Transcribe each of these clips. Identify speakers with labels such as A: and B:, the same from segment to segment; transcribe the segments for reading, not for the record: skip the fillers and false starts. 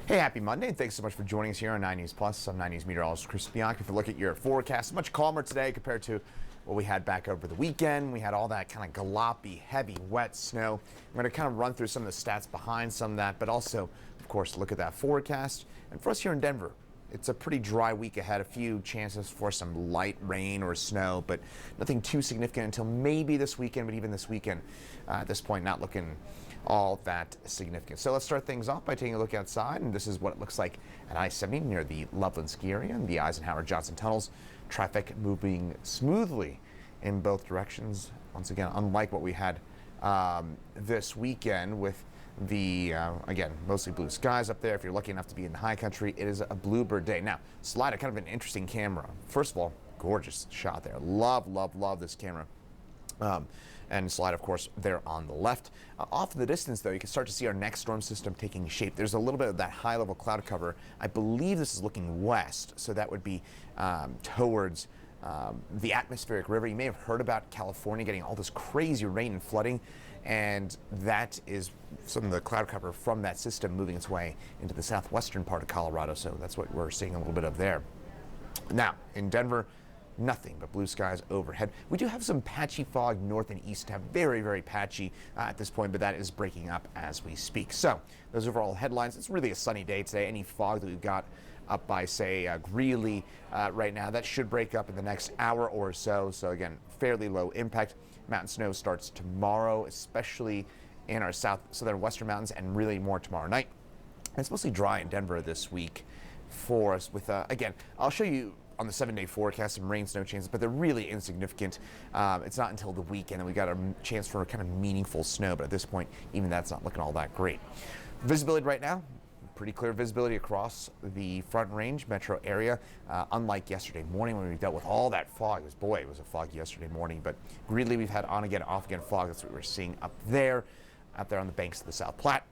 A: Hey, happy Monday, and thanks so much for joining us here on 9 News Plus. I'm 9 News Meteorologist Chris Bianchi. If you look at your forecast, much calmer today compared to what we had back over the weekend. We had all that kind of galoppy, heavy, wet snow. I'm going to kind of run through some of the stats behind some of that, but also, of course, look at that forecast. And for us here in Denver, it's a pretty dry week ahead. A few chances for some light rain or snow, but nothing too significant until maybe this weekend. But even this weekend, at this point, not looking all that significant. So let's start things off by taking a look outside, and this is what it looks like at I-70 near the Loveland ski area and the Eisenhower-Johnson tunnels. Traffic moving smoothly in both directions. Once again, unlike what we had this weekend with the, again, mostly blue skies up there. If you're lucky enough to be in the high country, it is a bluebird day. Now, Slida, kind of an interesting camera. First of all, gorgeous shot there. Love, love, love this camera. And Slide, of course, there on the left. Off in the distance, though, you can start to see our next storm system taking shape. There's a little bit of that high-level cloud cover. I believe this is looking west, so that would be towards the atmospheric river. You may have heard about California getting all this crazy rain and flooding, and that is some of the cloud cover from that system moving its way into the southwestern part of Colorado, so that's what we're seeing a little bit of there. Now, in Denver, nothing but blue skies overhead. We do have some patchy fog north and east, very, very patchy at this point, but that is breaking up as we speak. So those overall headlines, it's really a sunny day today. Any fog that we've got up by, say, Greeley right now, that should break up in the next hour or so. So again, fairly low impact. Mountain snow starts tomorrow, especially in our southern western mountains, and really more tomorrow night. And it's mostly dry in Denver this week for us with, again, I'll show you on the 7-day forecast some rain, snow chances, but they're really insignificant. It's not until the weekend that we got a chance for kind of meaningful snow, but at this point, even that's not looking all that great. Visibility right now, pretty clear visibility across the Front Range metro area, unlike yesterday morning when we dealt with all that fog. It was a foggy yesterday morning, but Greeley, we've had on again, off again fog. That's what we're seeing up there on the banks of the South Platte.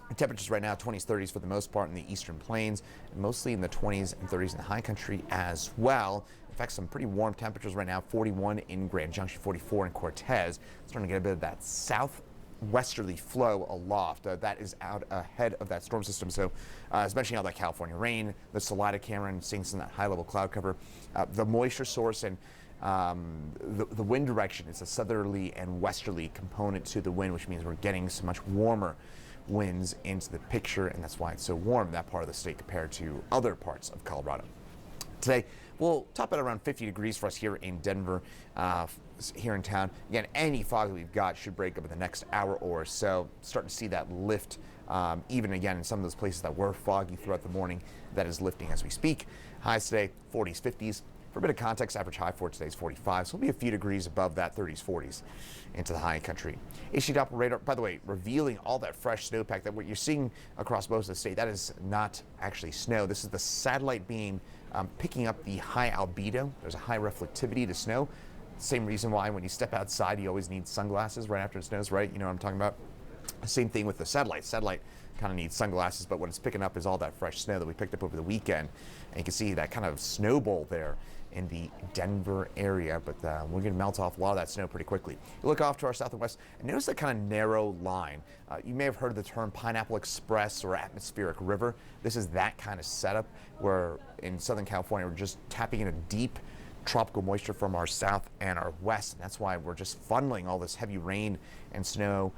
A: The temperatures right now, 20s, 30s for the most part in the eastern plains, and mostly in the 20s and 30s in the high country as well. In fact, some pretty warm temperatures right now, 41 in Grand Junction, 44 in Cortez. Starting to get a bit of that southwesterly flow aloft. That is out ahead of that storm system, so especially all that California rain, the Salida Cameron, seeing some of that high-level cloud cover. The moisture source and the wind direction is a southerly and westerly component to the wind, which means we're getting so much warmer winds into the picture, and that's why it's so warm in that part of the state compared to other parts of Colorado. Today, we'll top at around 50 degrees for us here in Denver, here in town. Again, any fog that we've got should break up in the next hour or so. Starting to see that lift, even again in some of those places that were foggy throughout the morning. That is lifting as we speak. Highs today, 40s, 50s. For a bit of context, average high for today is 45, so we'll be a few degrees above that 30s, 40s into the high country. HD Doppler radar, by the way, revealing all that fresh snowpack that what you're seeing across most of the state. That is not actually snow. This is the satellite beam picking up the high albedo. There's a high reflectivity to snow. Same reason why when you step outside, you always need sunglasses right after it snows, right? You know what I'm talking about? Same thing with the satellite. Satellite kind of needs sunglasses, but what it's picking up is all that fresh snow that we picked up over the weekend. And you can see that kind of snow bowl there in the Denver area, but we're going to melt off a lot of that snow pretty quickly. You look off to our south and west, and notice that kind of narrow line. You may have heard of the term Pineapple Express or atmospheric river. This is that kind of setup where in Southern California, we're just tapping into deep tropical moisture from our south and our west, and that's why we're just funneling all this heavy rain and snow,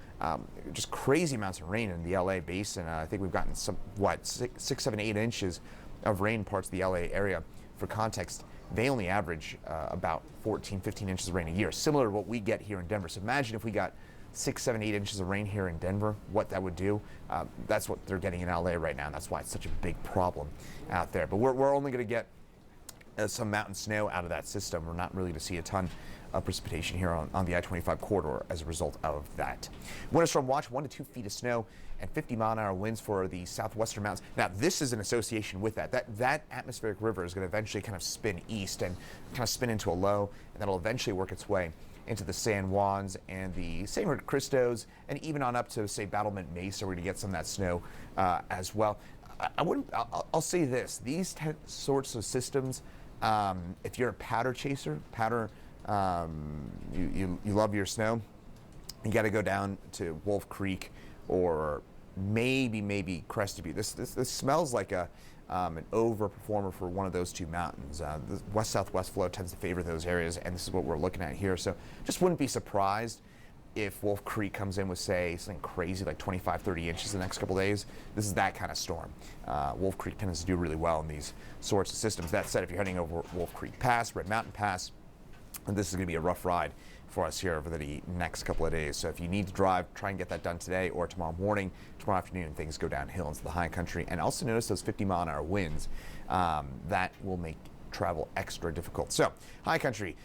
A: just crazy amounts of rain in the LA basin. I think we've gotten some, 6, 7, 8 inches of rain in parts of the LA area. For context, they only average about 14, 15 inches of rain a year, similar to what we get here in Denver. So imagine if we got 6, 7, 8 inches of rain here in Denver, what that would do. That's what they're getting in LA right now, and that's why it's such a big problem out there. But we're only going to get some mountain snow out of that system. We're not really to see a ton of precipitation here on the I-25 corridor as a result of that. Winter storm watch, 1 to 2 feet of snow and 50-mile-an-hour winds for the southwestern mountains. Now, this is an association with that. That atmospheric river is going to eventually kind of spin east and kind of spin into a low, and that'll eventually work its way into the San Juans and the San Cristos, and even on up to, say, Battlement Mesa. We're going to get some of that snow as well. I'll say this: these sorts of systems, if you're a powder chaser, you love your snow, you got to go down to Wolf Creek or maybe Crested Butte. This smells like an overperformer for one of those two mountains. The west-southwest flow tends to favor those areas, and this is what we're looking at here. So just wouldn't be surprised if Wolf Creek comes in with, say, something crazy like 25, 30 inches the next couple days. This is that kind of storm. Wolf Creek tends to do really well in these sorts of systems. That said, if you're heading over Wolf Creek Pass, Red Mountain Pass, this is going to be a rough ride for us here over the next couple of days. So if you need to drive, try and get that done today or tomorrow morning. Tomorrow afternoon, things go downhill into the high country. And also notice those 50-mile-an-hour winds. That will make travel extra difficult. So high country,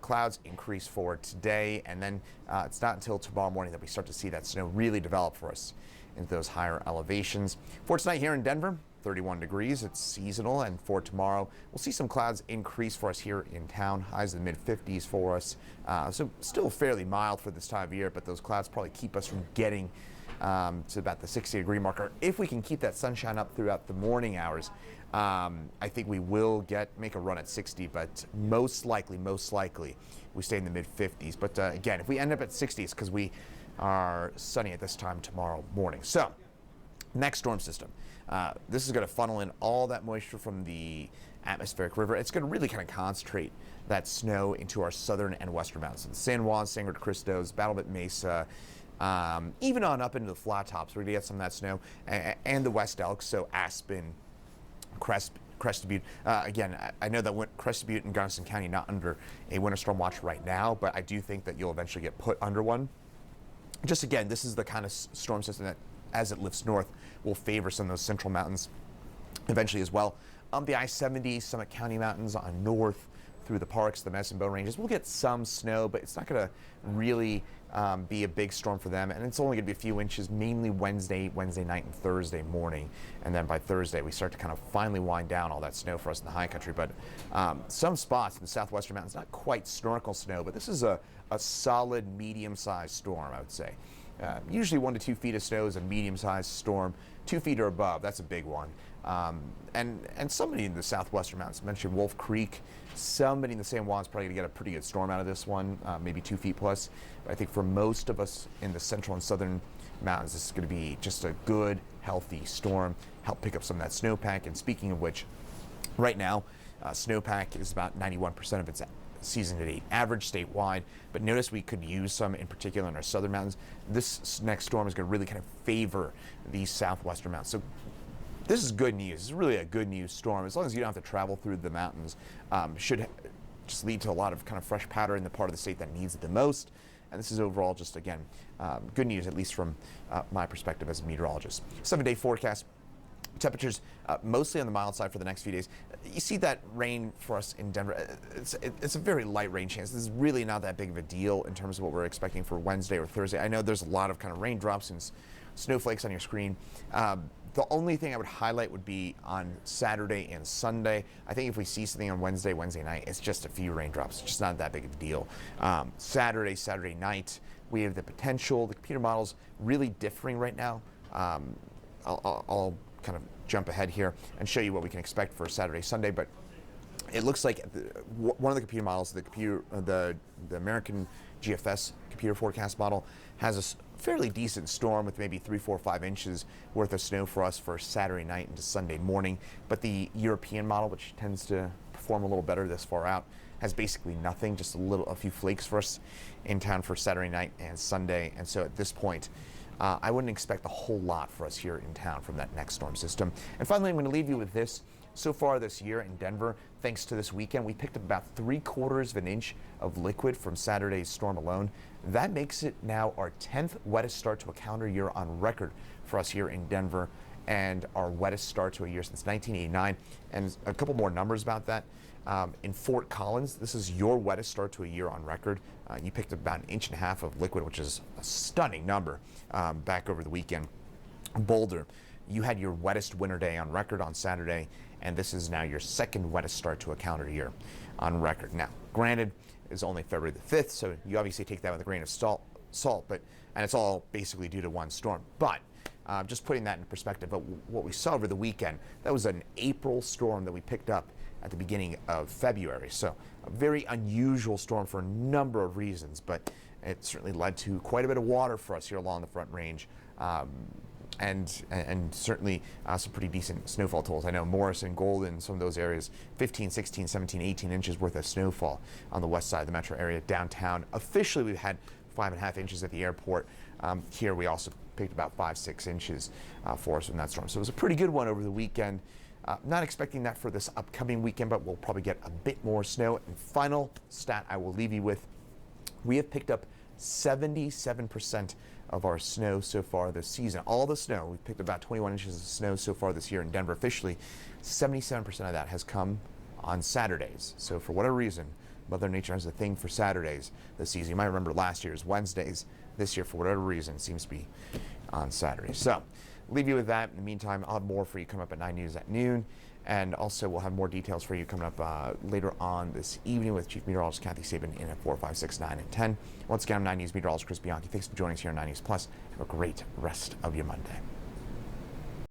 A: clouds increase for today, and then it's not until tomorrow morning that we start to see that snow really develop for us into those higher elevations. For tonight here in Denver, 31 degrees. It's seasonal, and for tomorrow, we'll see some clouds increase for us here in town. Highs in the mid-50s for us. So still fairly mild for this time of year, but those clouds probably keep us from getting to about the 60-degree marker. If we can keep that sunshine up throughout the morning hours, I think we will make a run at 60, but most likely, we stay in the mid-50s. But again, if we end up at 60, it's because we are sunny at this time tomorrow morning. So, next storm system. This is going to funnel in all that moisture from the atmospheric river. It's going to really kind of concentrate that snow into our southern and western mountains. San Juan, Sangre de Cristos, Battlement Mesa, even on up into the flat tops. We're going to get some of that snow, and the West Elk, so Aspen, Crested Butte. Again, I know that Crested Butte and Gunnison County not under a winter storm watch right now, but I do think that you'll eventually get put under one. Just again, this is the kind of storm system that, as it lifts north, will favor some of those central mountains eventually as well. The I-70, Summit County Mountains on north through the parks, the Medicine Bow Ranges, we'll get some snow, but it's not going to really be a big storm for them, and it's only going to be a few inches, mainly Wednesday night and Thursday morning, and then by Thursday we start to kind of finally wind down all that snow for us in the high country. But some spots in the southwestern mountains, not quite snorkel snow, but this is a solid medium-sized storm, I would say. Usually 1 to 2 feet of snow is a medium-sized storm. 2 feet or above, that's a big one. And somebody in the southwestern mountains mentioned Wolf Creek. Somebody in the San Juan is probably going to get a pretty good storm out of this one, maybe 2 feet plus. But I think for most of us in the central and southern mountains, this is going to be just a good, healthy storm. Help pick up some of that snowpack. And speaking of which, right now, snowpack is about 91% of its season-to-date average statewide, but notice we could use some in particular in our southern mountains. This next storm is going to really kind of favor these southwestern mountains. So this is good news. This is really a good news storm. As long as you don't have to travel through the mountains, should just lead to a lot of kind of fresh powder in the part of the state that needs it the most. And this is overall just, again, good news, at least from my perspective as a meteorologist. 7-day forecast. Temperatures mostly on the mild side for the next few days. You see that rain for us in Denver. It's a very light rain chance. This is really not that big of a deal in terms of what we're expecting for Wednesday or Thursday. I know there's a lot of kind of raindrops and snowflakes on your screen. The only thing I would highlight would be on Saturday and Sunday. I think if we see something on Wednesday night, it's just a few raindrops. It's just not that big of a deal. Saturday night, we have the potential. The computer model's really differing right now. I'll kind of jump ahead here and show you what we can expect for Saturday, Sunday, but it looks like one of the computer models, the American GFS computer forecast model, has a fairly decent storm with maybe 3, 4, 5 inches worth of snow for us for Saturday night into Sunday morning. But the European model, which tends to perform a little better this far out, has basically nothing, just a few flakes for us in town for Saturday night and Sunday. And so at this point, I wouldn't expect a whole lot for us here in town from that next storm system. And finally, I'm going to leave you with this. So far this year in Denver, thanks to this weekend, we picked up about 3/4 of an inch of liquid from Saturday's storm alone. That makes it now our 10th wettest start to a calendar year on record for us here in Denver, and our wettest start to a year since 1989. And a couple more numbers about that. In Fort Collins, this is your wettest start to a year on record. You picked up about 1.5 inches of liquid, which is a stunning number back over the weekend. Boulder, you had your wettest winter day on record on Saturday, and this is now your second wettest start to a calendar year on record. Now, granted, it's only February the 5th, so you obviously take that with a grain of salt, and it's all basically due to one storm. But just putting that in perspective, what we saw over the weekend, that was an April storm that we picked up at the beginning of February. So a very unusual storm for a number of reasons, but it certainly led to quite a bit of water for us here along the Front Range. and certainly some pretty decent snowfall totals. I know Morrison, Golden, some of those areas, 15, 16, 17, 18 inches worth of snowfall on the west side of the metro area. Downtown, officially we've had 5.5 inches at the airport. Here we also picked about 5-6 inches for us in that storm. So it was a pretty good one over the weekend. Not expecting that for this upcoming weekend, but we'll probably get a bit more snow. And final stat I will leave you with, we have picked up 77% of our snow so far this season. All the snow, we've picked about 21 inches of snow so far this year in Denver officially. 77% of that has come on Saturdays. So for whatever reason, Mother Nature has a thing for Saturdays this season. You might remember last year's Wednesdays. This year, for whatever reason, seems to be on Saturdays. So leave you with that. In the meantime, I'll have more for you coming up at 9 News at noon. And also, we'll have more details for you coming up later on this evening with Chief Meteorologist Kathy Sabin in at 4, 5, 6, 9, and 10. Once again, I'm 9 News Meteorologist Chris Bianchi. Thanks for joining us here on 9 News Plus. Have a great rest of your Monday.